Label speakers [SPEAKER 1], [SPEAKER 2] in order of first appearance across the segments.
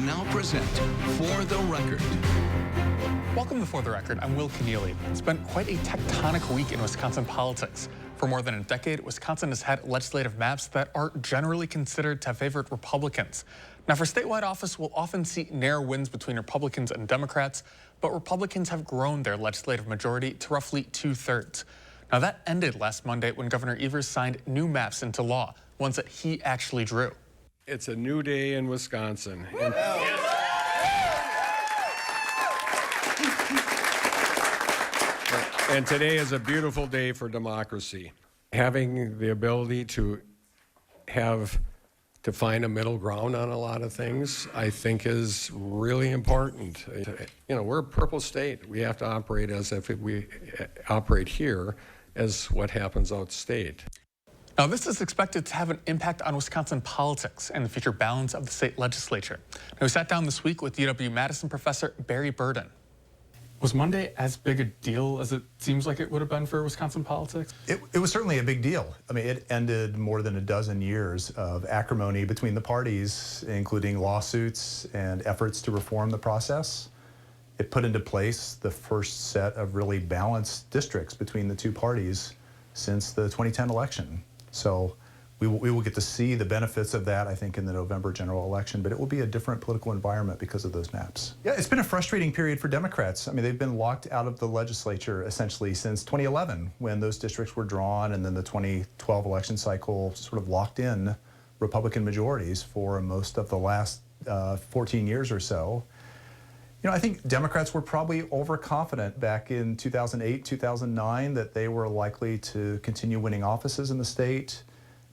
[SPEAKER 1] now present For the Record.
[SPEAKER 2] Welcome to For the Record. I'm Will Kenneally. It's been quite a tectonic week in Wisconsin politics. For more than a decade, Wisconsin has had legislative maps that are generally considered to have favored Republicans. Now, for statewide office, we'll often see narrow wins between Republicans and Democrats, but Republicans have grown their legislative majority to roughly 2/3. Now, that ended last Monday when Governor Evers signed new maps into law, ones that he actually drew.
[SPEAKER 3] It's a new day in Wisconsin. And today is a beautiful day for democracy. Having the ability to find a middle ground on a lot of things, I think is really important. You know, we're a purple state. We have to operate as if we operate here as what happens outstate.
[SPEAKER 2] Now, this is expected to have an impact on Wisconsin politics and the future balance of the state legislature. Now, we sat down this week with UW-Madison professor Barry Burden. Was Monday as big a deal as it seems like it would have been for Wisconsin politics?
[SPEAKER 4] It was certainly a big deal. I mean, it ended more than a dozen years of acrimony between the parties, including lawsuits and efforts to reform the process. It put into place the first set of really balanced districts between the two parties since the 2010 election. So we will get to see the benefits of that, I think, in the November general election, but it will be a different political environment because of those maps. Yeah, it's been a frustrating period for Democrats. I mean, they've been locked out of the legislature essentially since 2011 when those districts were drawn, and then the 2012 election cycle sort of locked in Republican majorities for most of the last 14 years or so. You know, I think Democrats were probably overconfident back in 2008, 2009 that they were likely to continue winning offices in the state.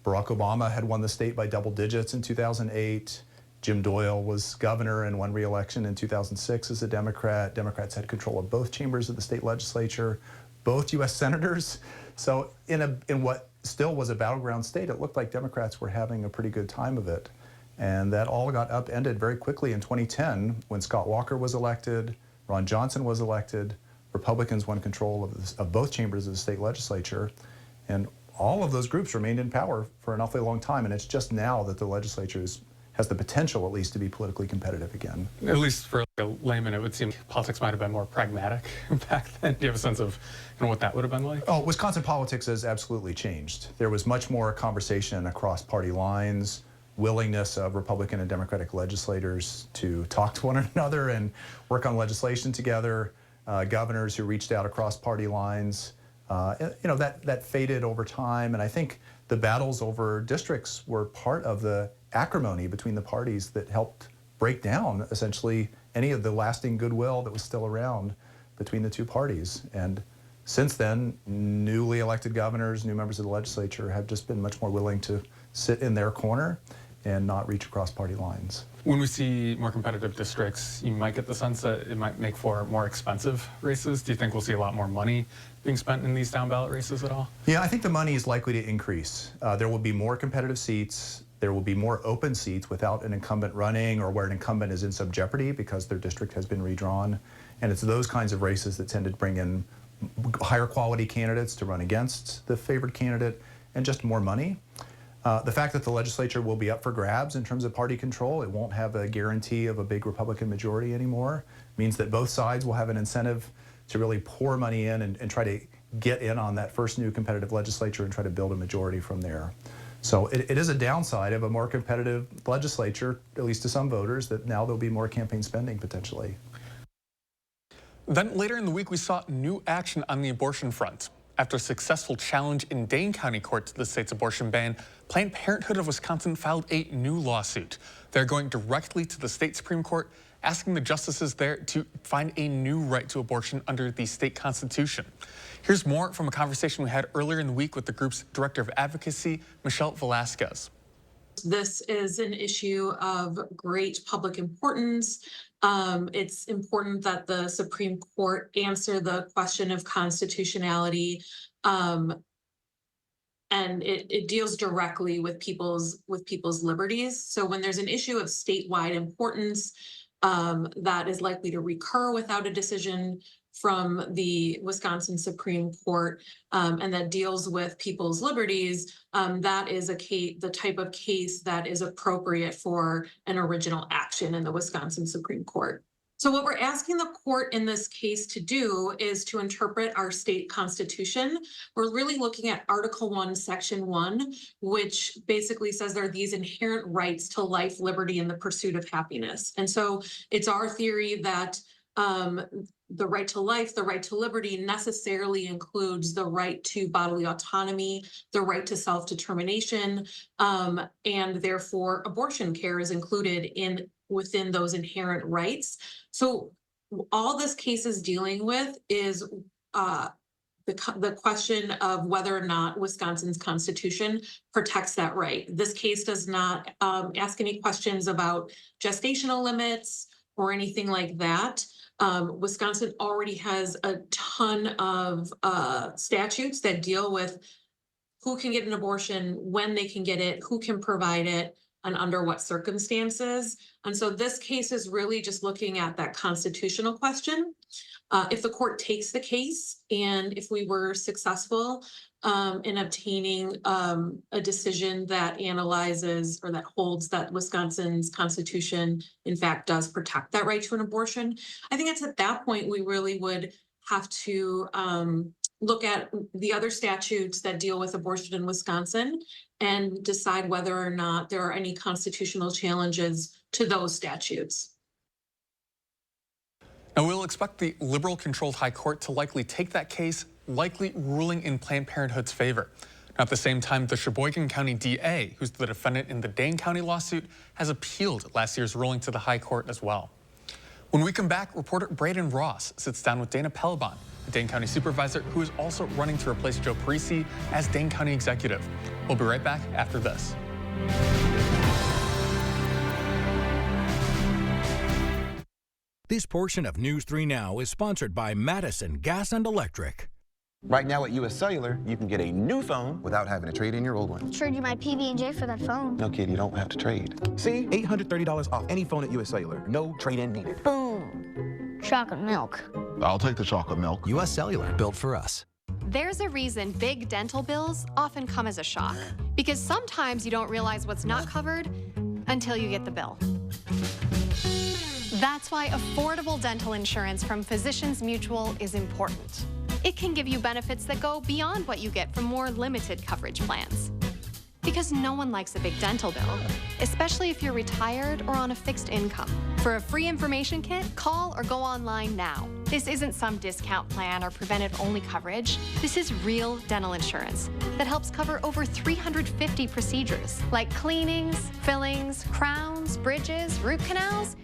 [SPEAKER 4] Barack Obama had won the state by double digits in 2008. Jim Doyle was governor and won re-election in 2006 as a Democrat. Democrats had control of both chambers of the state legislature, both U.S. senators. So in what still was a battleground state, it looked like Democrats were having a pretty good time of it. And that all got upended very quickly in 2010 when Scott Walker was elected, Ron Johnson was elected, Republicans won control of both chambers of the state legislature, and all of those groups remained in power for an awfully long time, and it's just now that the legislature has the potential, at least, to be politically competitive again.
[SPEAKER 2] At least for a layman, it would seem politics might have been more pragmatic back then. Do you have a sense of what that would have been like?
[SPEAKER 4] Oh, Wisconsin politics has absolutely changed. There was much more conversation across party lines, willingness of Republican and Democratic legislators to talk to one another and work on legislation together, governors who reached out across party lines. You know, that faded over time, and I think the battles over districts were part of the acrimony between the parties that helped break down essentially any of the lasting goodwill that was still around between the two parties. And since then, newly elected governors, new members of the legislature have just been much more willing to sit in their corner and not reach across party lines.
[SPEAKER 2] When we see more competitive districts, you might get the sense that it might make for more expensive races. Do you think we'll see a lot more money being spent in these down ballot races at all?
[SPEAKER 4] Yeah, I think the money is likely to increase. There will be more competitive seats. There will be more open seats without an incumbent running or where an incumbent is in some jeopardy because their district has been redrawn. And it's those kinds of races that tend to bring in higher quality candidates to run against the favored candidate and just more money. The fact that the legislature will be up for grabs in terms of party control, it won't have a guarantee of a big Republican majority anymore, means that both sides will have an incentive to really pour money in and try to get in on that first new competitive legislature and try to build a majority from there. So it is a downside of a more competitive legislature, at least to some voters, that now there'll be more campaign spending potentially.
[SPEAKER 2] Then later in the week, we saw new action on the abortion front. After a successful challenge in Dane County Court to the state's abortion ban, Planned Parenthood of Wisconsin filed a new lawsuit. They're going directly to the state Supreme Court, asking the justices there to find a new right to abortion under the state constitution. Here's more from a conversation we had earlier in the week with the group's director of advocacy, Michelle Velasquez.
[SPEAKER 5] This is an issue of great public importance. It's important that the Supreme Court answer the question of constitutionality, and it deals directly with people's liberties. So when there's an issue of statewide importance that is likely to recur without a decision from the Wisconsin Supreme Court, and that deals with people's liberties, that is the type of case that is appropriate for an original action in the Wisconsin Supreme Court. So what we're asking the court in this case to do is to interpret our state constitution. We're really looking at Article 1, Section 1, which basically says there are these inherent rights to life, liberty, and the pursuit of happiness. And so it's our theory that the right to life, the right to liberty necessarily includes the right to bodily autonomy, the right to self-determination, and therefore abortion care is included within those inherent rights. So all this case is dealing with is the question of whether or not Wisconsin's constitution protects that right. This case does not ask any questions about gestational limits or anything like that. Wisconsin already has a ton of statutes that deal with who can get an abortion, when they can get it, who can provide it, and under what circumstances. And so this case is really just looking at that constitutional question. If the court takes the case and if we were successful in obtaining a decision that analyzes or that holds that Wisconsin's constitution, in fact, does protect that right to an abortion, I think it's at that point we really would have to look at the other statutes that deal with abortion in Wisconsin and decide whether or not there are any constitutional challenges to those statutes.
[SPEAKER 2] Now, we'll expect the liberal-controlled High Court to likely take that case, likely ruling in Planned Parenthood's favor. Now, at the same time, the Sheboygan County DA, who's the defendant in the Dane County lawsuit, has appealed last year's ruling to the High Court as well. When we come back, reporter Brayden Ross sits down with Dana Pellebon, the Dane County supervisor who is also running to replace Joe Parisi as Dane County executive. We'll be right back after this.
[SPEAKER 6] This portion of News 3 Now is sponsored by Madison Gas and Electric.
[SPEAKER 7] Right now at US Cellular, you can get a new phone without having to trade in your old one.
[SPEAKER 8] Trade you my PB&J for that phone.
[SPEAKER 7] No, kid, you don't have to trade. See? $830 off any phone at US Cellular. No trade-in needed.
[SPEAKER 8] Boom. Chocolate milk.
[SPEAKER 9] I'll take the chocolate milk.
[SPEAKER 6] US Cellular, built for us.
[SPEAKER 10] There's a reason big dental bills often come as a shock, because sometimes you don't realize what's not covered until you get the bill. That's why affordable dental insurance from Physicians Mutual is important. It can give you benefits that go beyond what you get from more limited coverage plans. Because no one likes a big dental bill, especially if you're retired or on a fixed income. For a free information kit, call or go online now. This isn't some discount plan or preventive-only coverage. This is real dental insurance that helps cover over 350 procedures, like cleanings, fillings, crowns, bridges, root canals,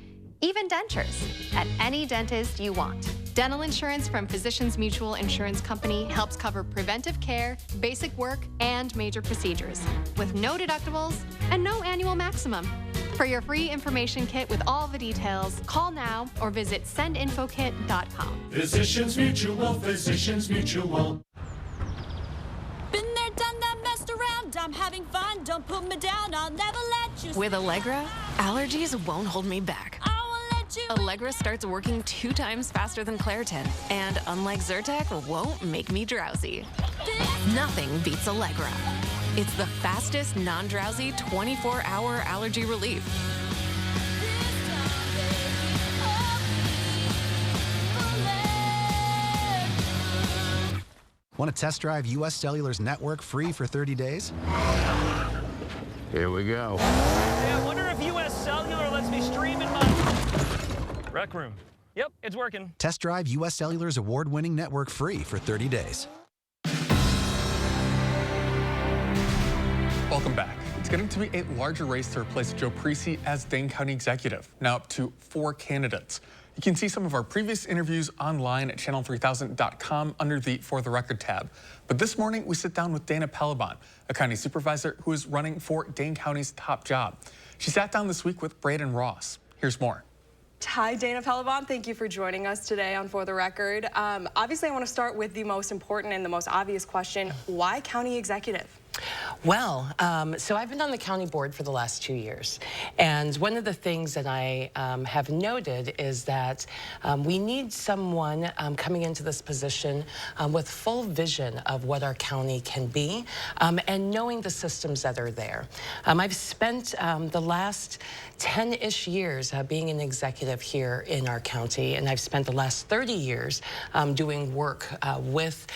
[SPEAKER 10] even dentures, at any dentist you want. Dental insurance from Physicians Mutual Insurance Company helps cover preventive care, basic work, and major procedures, with no deductibles and no annual maximum. For your free information kit with all the details, call now or visit sendinfokit.com.
[SPEAKER 11] Physicians Mutual, Physicians Mutual.
[SPEAKER 12] Been there, done that, messed around. I'm having fun. Don't put me down. I'll never let you.
[SPEAKER 13] With Allegra, allergies won't hold me back. Allegra starts working 2 times faster than Claritin, and unlike Zyrtec, won't make me drowsy. Nothing beats Allegra. It's the fastest, non-drowsy, 24-hour allergy relief.
[SPEAKER 14] Want to test drive US Cellular's network free for 30 days?
[SPEAKER 9] Here we go.
[SPEAKER 15] Hey, I wonder if US Cellular lets me stream in my rec room. Yep, it's working.
[SPEAKER 14] Test drive US Cellular's award-winning network free for 30 days.
[SPEAKER 2] Welcome back. It's getting to be a larger race to replace Joe Parisi as Dane County executive, now up to 4 candidates. You can see some of our previous interviews online at channel3000.com under the For the Record tab. But this morning, we sit down with Dana Pellebon, a county supervisor who is running for Dane County's top job. She sat down this week with Brayden Ross. Here's more.
[SPEAKER 16] Hi, Dana Pellebon. Thank you for joining us today on For the Record. Obviously, I want to start with the most important and the most obvious question. Why county executive?
[SPEAKER 17] Well, so I've been on the county board for the last 2 years, and one of the things that I have noted is that we need someone coming into this position with full vision of what our county can be, and knowing the systems that are there. I've spent the last 10-ish years being an executive here in our county, and I've spent the last 30 years doing work with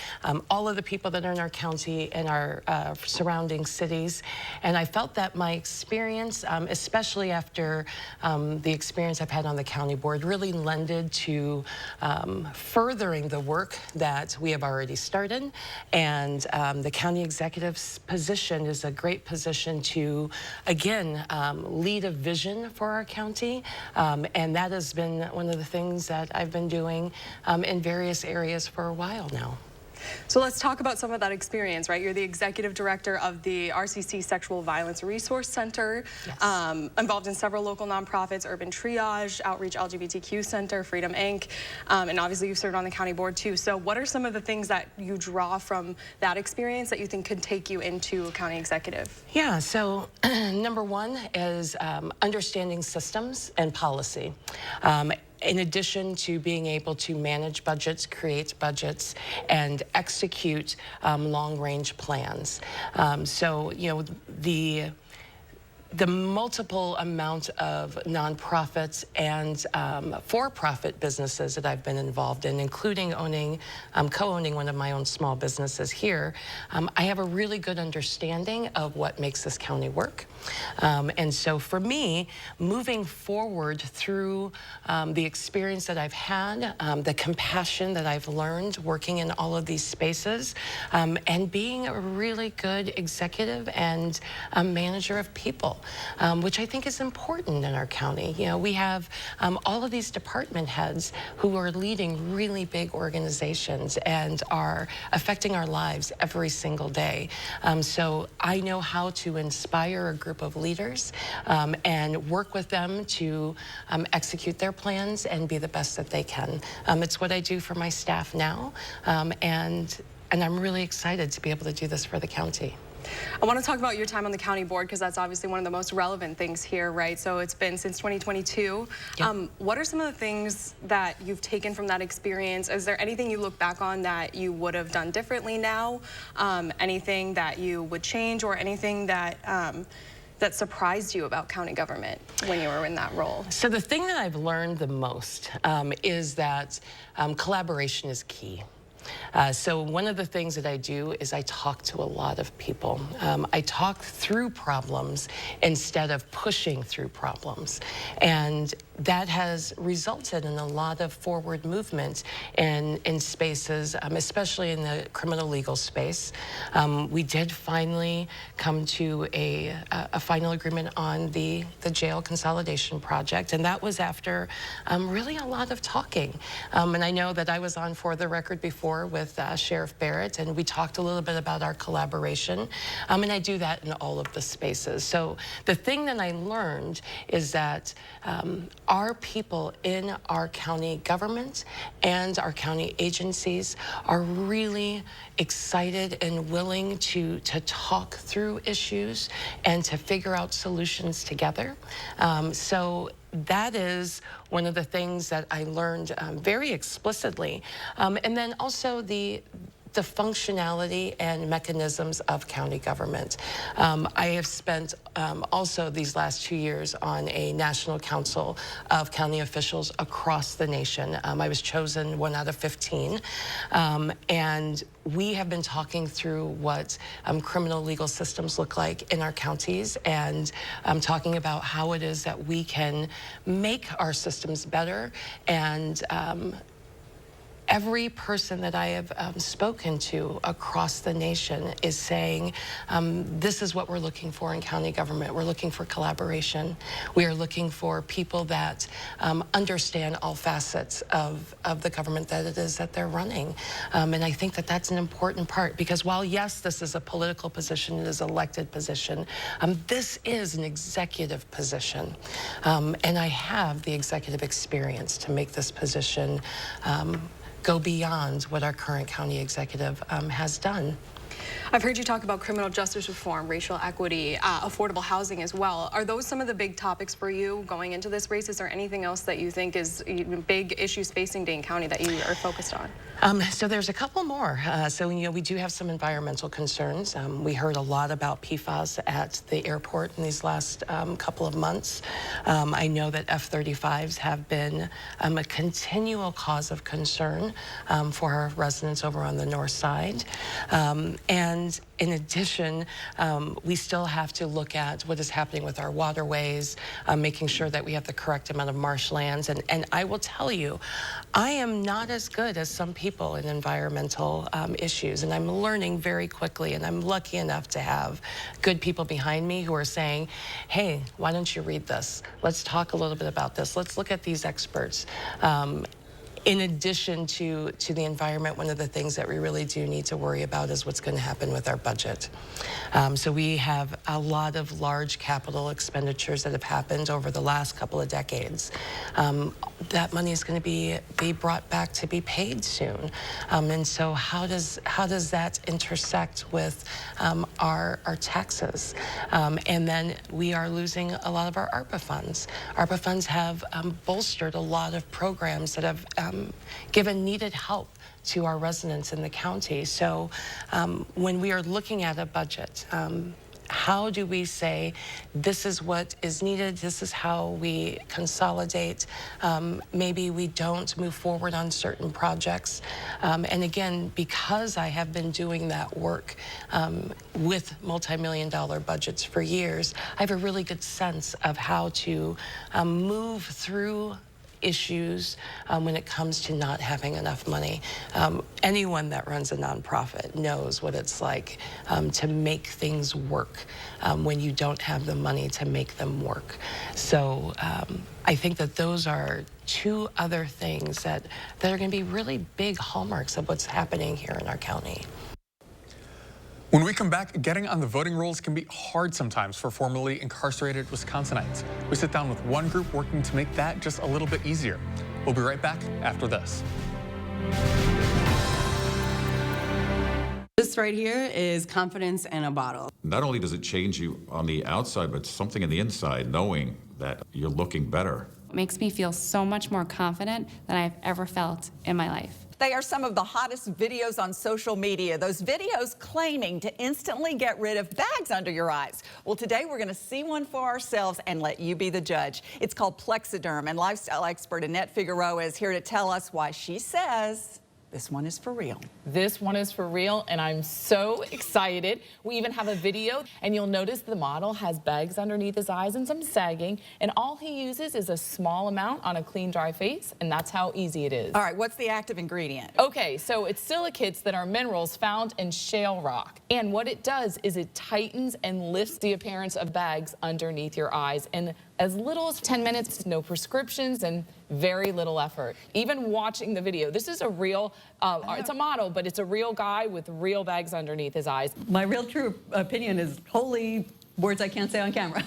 [SPEAKER 17] all of the people that are in our county and our surrounding cities. And I felt that my experience, especially after the experience I've had on the county board, really lended to furthering the work that we have already started. And the county executive's position is a great position to, again, lead a vision for our county. And that has been one of the things that I've been doing in various areas for a while now.
[SPEAKER 16] So let's talk about some of that experience, right? You're the executive director of the RCC Sexual Violence Resource Center, yes. Involved in several local nonprofits, Urban Triage, Outreach LGBTQ Center, Freedom Inc., and obviously you've served on the county board too. So what are some of the things that you draw from that experience that you think could take you into a county executive? Yeah, so number one is understanding systems and policy. In addition to being able to manage budgets, create budgets, and execute long-range plans. So, you know, the multiple amount of nonprofits and for-profit businesses that I've been involved in, including co-owning one of my own small businesses here, I have a really good understanding of what makes this county work. And so for me, moving forward through the experience that I've had, the compassion that I've learned working in all of these spaces, and being a really good executive and a manager of people, which I think is important in our county. You know, we have all of these department heads who are leading really big organizations and are affecting our lives every single day. So I know how to inspire a group of leaders and work with them to execute their plans and be the best that they can. It's what I do for my staff now, and I'm really excited to be able to do this for the county. I want to talk about your time on the county board because that's obviously one of the most relevant things here, right? So it's been since 2022. Yep. What are some of the things that you've taken from that experience? Is there anything you look back on that you would have done differently now? Anything that you would change, or anything that that surprised you about county government when you were in that role? So the thing that I've learned the most is that collaboration is key. So one of the things that I do is I talk to a lot of people. I talk through problems instead of pushing through problems. And that has resulted in a lot of forward movement in spaces, especially in the criminal legal space. We did finally come to a final agreement on the jail consolidation project, and that was after really a lot of talking. And I know that I was on For the Record before with Sheriff Barrett, and we talked a little bit about our collaboration, and I do that in all of the spaces. So the thing that I learned is that our people in our county government and our county agencies are really excited and willing to talk through issues and to figure out solutions together. So that is one of the things that I learned very explicitly. And then also the functionality and mechanisms of county government. I have spent also these last 2 years on a national council of county officials across the nation. I was chosen 1 out of 15. And we have been talking through what criminal legal systems look like in our counties, and talking about how it is that we can make our systems better. And every person that I have spoken to across the nation is saying, this is what we're looking for in county government. We're looking for collaboration. We are looking for people that understand all facets of the government that it is that they're running. And I think that that's an important part, because while, yes, this is a political position, it is an elected position, this is an executive position. And I have the executive experience to make this position go beyond what our current county executive has done. I've heard you talk about criminal justice reform, racial equity, affordable housing as well. Are those some of the big topics for you going into this race? Is there anything else that you think is big issues facing Dane County that you are focused on?
[SPEAKER 17] So there's a couple more. We do have some environmental concerns. We heard a lot about PFAS at the airport in these last couple of months. I know that F-35s have been a continual cause of concern for our residents over on the north side. And in addition, we still have to look at what is happening with our waterways, making sure that we have the correct amount of marshlands. And I will tell you, I am not as good as some people in environmental issues, and I'm learning very quickly, and I'm lucky enough to have good people behind me who are saying, hey, why don't you read this? Let's talk a little bit about this. Let's look at these experts. In addition to the environment, one of the things that we really do need to worry about is what's going to happen with our budget. So we have a lot of large capital expenditures that have happened over the last couple of decades. That money is going to be brought back to be paid soon. And so how does that intersect with our taxes? And then we are losing a lot of our ARPA funds. ARPA funds have bolstered a lot of programs that have given needed help to our residents in the county. So when we are looking at a budget, how do we say this is what is needed, this is how we consolidate, maybe we don't move forward on certain projects. And again, because I have been doing that work with multi-million-dollar budgets for years, I have a really good sense of how to move through issues when it comes to not having enough money. Anyone that runs a nonprofit knows what it's like to make things work when you don't have the money to make them work. So I think that those are two other things that are going to be really big hallmarks of what's happening here in our county.
[SPEAKER 2] When we come back, getting on the voting rolls can be hard sometimes for formerly incarcerated Wisconsinites. We sit down with one group working to make that just a little bit easier. We'll be right back after this.
[SPEAKER 18] This right here is confidence in a bottle.
[SPEAKER 19] Not only does it change you on the outside, but something in the inside, knowing that you're looking better.
[SPEAKER 20] It makes me feel so much more confident than I've ever felt in my life.
[SPEAKER 21] They are some of the hottest videos on social media. Those videos claiming to instantly get rid of bags under your eyes. Well, today we're going to see one for ourselves and let you be the judge. It's called Plexiderm, and lifestyle expert Annette Figueroa is here to tell us why she says this one is for real.
[SPEAKER 22] This one is for real, and I'm so excited. We even have a video, and you'll notice the model has bags underneath his eyes and some sagging, and all he uses is a small amount on a clean, dry face, and that's how easy it is.
[SPEAKER 21] All right, what's the active ingredient?
[SPEAKER 22] Okay, so it's silicates that are minerals found in shale rock, and what it does is it tightens and lifts the appearance of bags underneath your eyes, and as little as 10 minutes, no prescriptions, and very little effort. Even watching the video, this is a real, it's a model, but it's a real guy with real bags underneath his eyes.
[SPEAKER 23] My real true opinion is holy words I can't say on camera.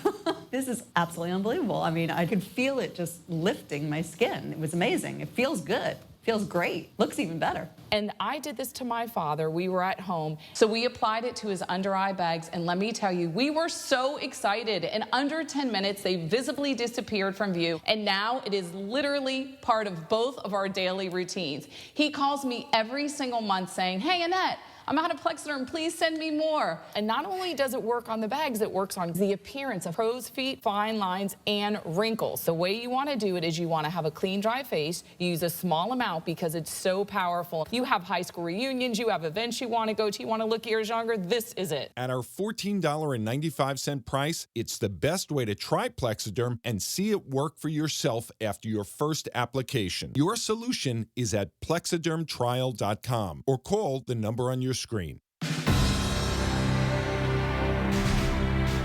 [SPEAKER 23] This is absolutely unbelievable. I mean, I could feel it just lifting my skin. It was amazing. It feels good. Feels great. Looks even better.
[SPEAKER 22] And I did this to my father. We were at home. So we applied it to his under eye bags. And let me tell you, we were so excited. In under 10 minutes, they visibly disappeared from view. And now it is literally part of both of our daily routines. He calls me every single month saying, hey, Annette, I'm out of Plexiderm, please send me more. And not only does it work on the bags, it works on the appearance of crow's feet, fine lines, and wrinkles. The way you want to do it is you want to have a clean, dry face. You use a small amount because it's so powerful. You have high school reunions, you have events you want to go to, you want to look years younger, this is it.
[SPEAKER 24] At our $14.95 price, it's the best way to try Plexiderm and see it work for yourself after your first application. Your solution is at plexidermtrial.com or call the number on your screen.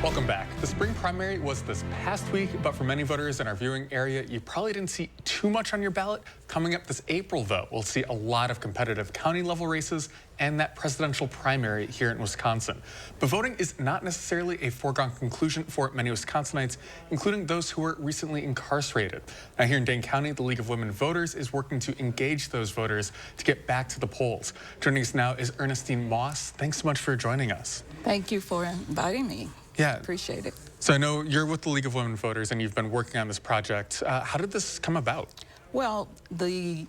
[SPEAKER 2] Welcome back. The spring primary was this past week, but for many voters in our viewing area, you probably didn't see too much on your ballot. Coming up this April, though, we'll see a lot of competitive county-level races and that presidential primary here in Wisconsin. But voting is not necessarily a foregone conclusion for many Wisconsinites, including those who were recently incarcerated. Now, here in Dane County, the League of Women Voters is working to engage those voters to get back to the polls. Joining us now is Ernestine Moss. Thanks so much for joining us.
[SPEAKER 1] Thank you for inviting me.
[SPEAKER 2] Yeah.
[SPEAKER 1] Appreciate it.
[SPEAKER 2] So I know you're with the League of Women Voters and you've been working on this project. How did this come about?
[SPEAKER 1] Well, the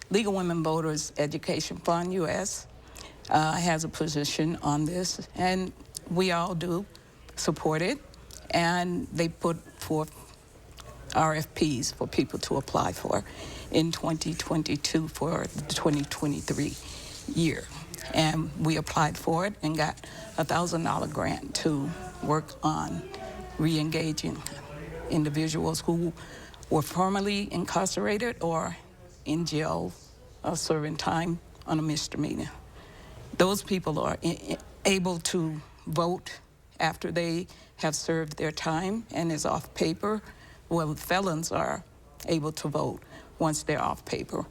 [SPEAKER 1] League of Women Voters Education Fund US has a position on this, and we all do support it. And they put forth RFPs for people to apply for in 2022 for the 2023 year. And we applied for it and got a $1,000 grant to work on re-engaging individuals who were formerly incarcerated or in jail serving time on a misdemeanor. Those people are able to vote after they have served their time and is off paper. Well, felons are able to vote once they're off paper.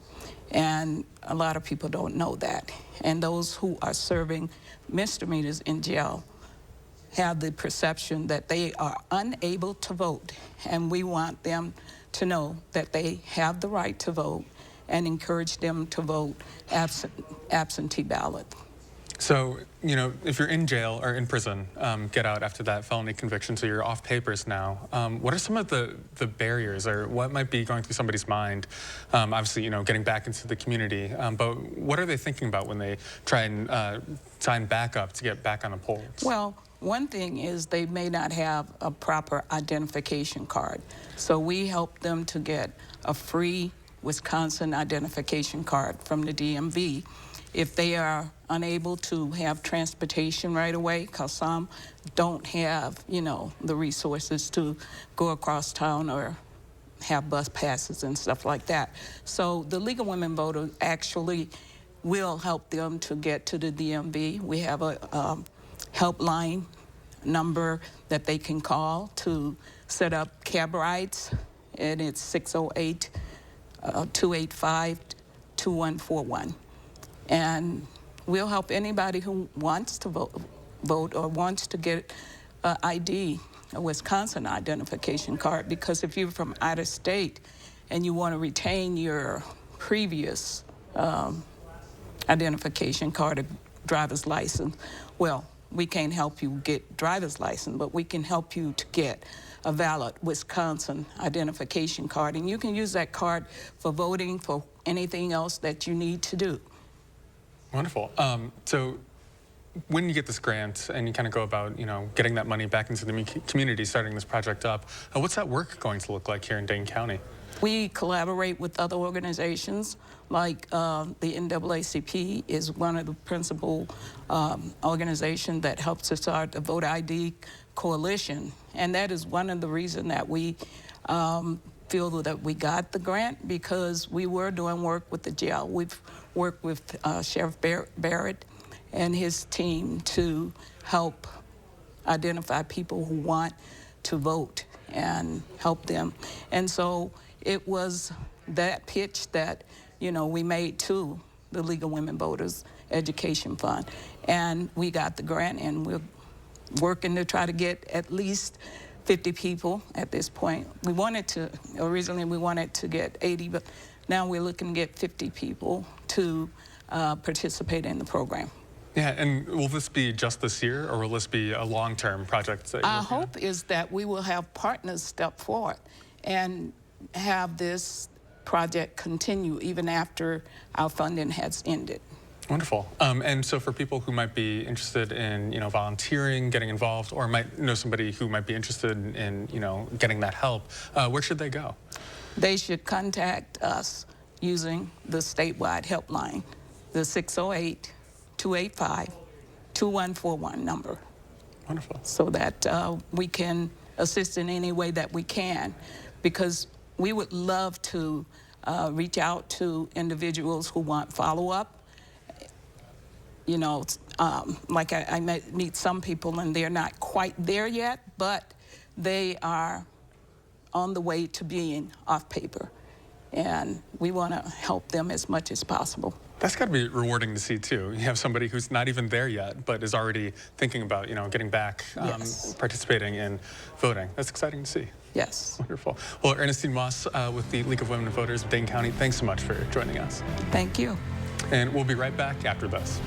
[SPEAKER 1] And a lot of people don't know that. And those who are serving misdemeanors in jail have the perception that they are unable to vote. And we want them to know that they have the right to vote and encourage them to vote absentee ballot.
[SPEAKER 2] So, you know, if you're in jail or in prison, get out after that felony conviction, so you're off papers now, what are some of the barriers, or what might be going through somebody's mind? Obviously, you know, getting back into the community, but what are they thinking about when they try and sign back up to get back on the polls?
[SPEAKER 1] Well, one thing is they may not have a proper identification card. So we help them to get a free Wisconsin identification card from the DMV. If they are unable to have transportation right away, because some don't have, you know, the resources to go across town or have bus passes and stuff like that. So the League of Women Voters actually will help them to get to the DMV. We have a helpline number that they can call to set up cab rides, and it's 608-285-2141. And we'll help anybody who wants to vote or wants to get an ID, a Wisconsin identification card, because if you're from out of state and you want to retain your previous identification card or driver's license, well, we can't help you get driver's license, but we can help you to get a valid Wisconsin identification card. And you can use that card for voting, for anything else that you need to do.
[SPEAKER 2] Wonderful. So when you get this grant and you kind of go about, you know, getting that money back into the community, starting this project up, what's that work going to look like here in Dane County?
[SPEAKER 1] We collaborate with other organizations, like the NAACP is one of the principal organizations that helps us start the Voter ID Coalition. And that is one of the reasons that we feel that we got the grant, because we were doing work with the jail. We've worked with Sheriff Barrett and his team to help identify people who want to vote and help them. And so it was that pitch that, you know, we made to the League of Women Voters Education Fund. And we got the grant, and we're working to try to get at least 50 people at this point. We wanted to, originally we wanted to get 80, but now we're looking to get 50 people to participate in the program.
[SPEAKER 2] Yeah, and will this be just this year, or will this be a long-term project?
[SPEAKER 1] Our hope is that we will have partners step forward and have this project continue even after our funding has ended.
[SPEAKER 2] Wonderful. And so for people who might be interested in, you know, volunteering, getting involved, or might know somebody who might be interested in, you know, getting that help, where should they go?
[SPEAKER 1] They should contact us using the statewide helpline, the 608-285-2141 number.
[SPEAKER 2] Wonderful.
[SPEAKER 1] So that we can assist in any way that we can, because we would love to reach out to individuals who want follow-up. You know, like I meet some people and they're not quite there yet, but they are on the way to being off paper. And we want to help them as much as possible.
[SPEAKER 2] That's got to be rewarding to see, too. You have somebody who's not even there yet, but is already thinking about, getting back, participating in voting. That's exciting to see.
[SPEAKER 1] Yes.
[SPEAKER 2] Wonderful. Well, Ernestine Moss with the League of Women Voters of Dane County, thanks so much for joining us.
[SPEAKER 1] Thank you.
[SPEAKER 2] And we'll be right back after this.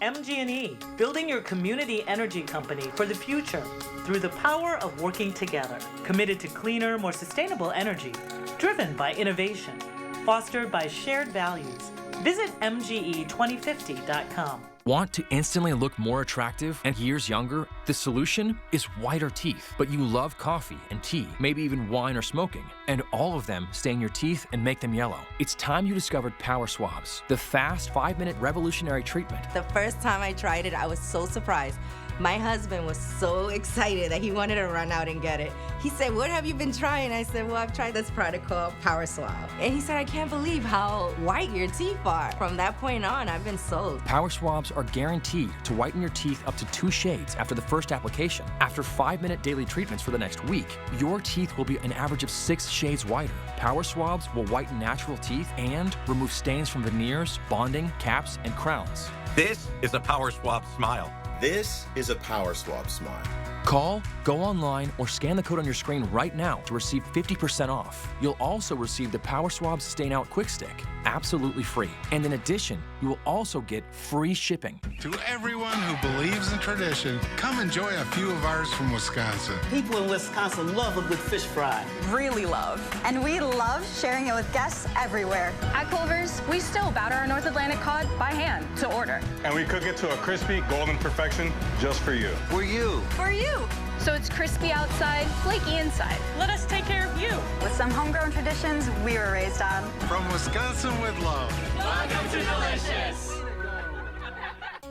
[SPEAKER 3] MG&E, building your community energy company for the future through the power of working together. Committed to cleaner, more sustainable energy, driven by innovation, fostered by shared values. Visit MGE2050.com.
[SPEAKER 4] Want to instantly look more attractive and years younger? The solution is whiter teeth. But you love coffee and tea, maybe even wine or smoking, and all of them stain your teeth and make them yellow. It's time you discovered Power Swabs, the fast 5-minute revolutionary treatment.
[SPEAKER 5] The first time I tried it, I was so surprised. My husband was so excited that he wanted to run out and get it. He said, "What have you been trying?" I said, "Well, I've tried this product called Power Swab." And he said, "I can't believe how white your teeth are." From that point on, I've been sold.
[SPEAKER 4] Power Swabs are guaranteed to whiten your teeth up to 2 shades after the first application. After 5-minute daily treatments for the next week, your teeth will be an average of 6 shades whiter. Power Swabs will whiten natural teeth and remove stains from veneers, bonding, caps, and crowns.
[SPEAKER 7] This is a Power Swab smile.
[SPEAKER 25] This is a Power Swab smile.
[SPEAKER 4] Call, go online, or scan the code on your screen right now to receive 50% off. You'll also receive the Power Swab Stain Out Quick Stick, absolutely free. And in addition, you will also get free shipping.
[SPEAKER 26] To everyone who believes in tradition, come enjoy a few of ours from Wisconsin.
[SPEAKER 3] People in Wisconsin love a good fish fry.
[SPEAKER 27] Really love. And we love sharing it with guests everywhere.
[SPEAKER 28] At Culver's, we still batter our North Atlantic cod by hand to order.
[SPEAKER 29] And we cook it to a crispy, golden perfection just for you.
[SPEAKER 7] For you.
[SPEAKER 27] For you.
[SPEAKER 28] So it's crispy outside, flaky inside. Let us take care of you.
[SPEAKER 27] With some homegrown traditions we were raised on.
[SPEAKER 26] From Wisconsin with love.
[SPEAKER 11] Welcome to Delicious.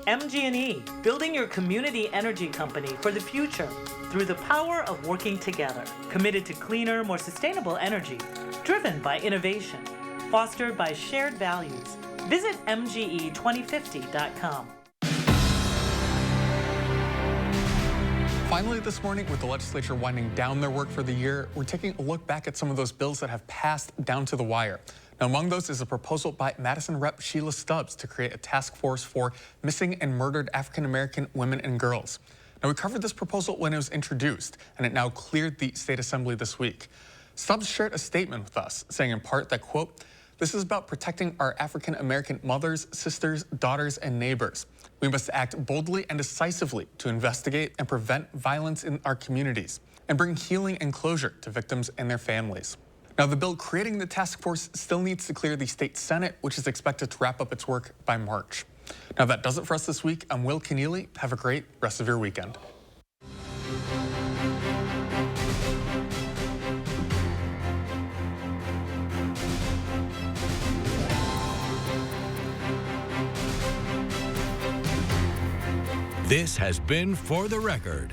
[SPEAKER 3] MG&E, building your community energy company for the future through the power of working together. Committed to cleaner, more sustainable energy, driven by innovation, fostered by shared values. Visit MGE2050.com.
[SPEAKER 2] Finally this morning, with the legislature winding down their work for the year, we're taking a look back at some of those bills that have passed down to the wire. Now, among those is a proposal by Madison Rep. Sheila Stubbs to create a task force for missing and murdered African-American women and girls. Now, we covered this proposal when it was introduced, and it now cleared the state assembly this week. Stubbs shared a statement with us, saying in part that, quote, "This is about protecting our African-American mothers, sisters, daughters, and neighbors. We must act boldly and decisively to investigate and prevent violence in our communities and bring healing and closure to victims and their families." Now, the bill creating the task force still needs to clear the state Senate, which is expected to wrap up its work by March. Now, that does it for us this week. I'm Will Kenneally. Have a great rest of your weekend.
[SPEAKER 6] This has been For the Record.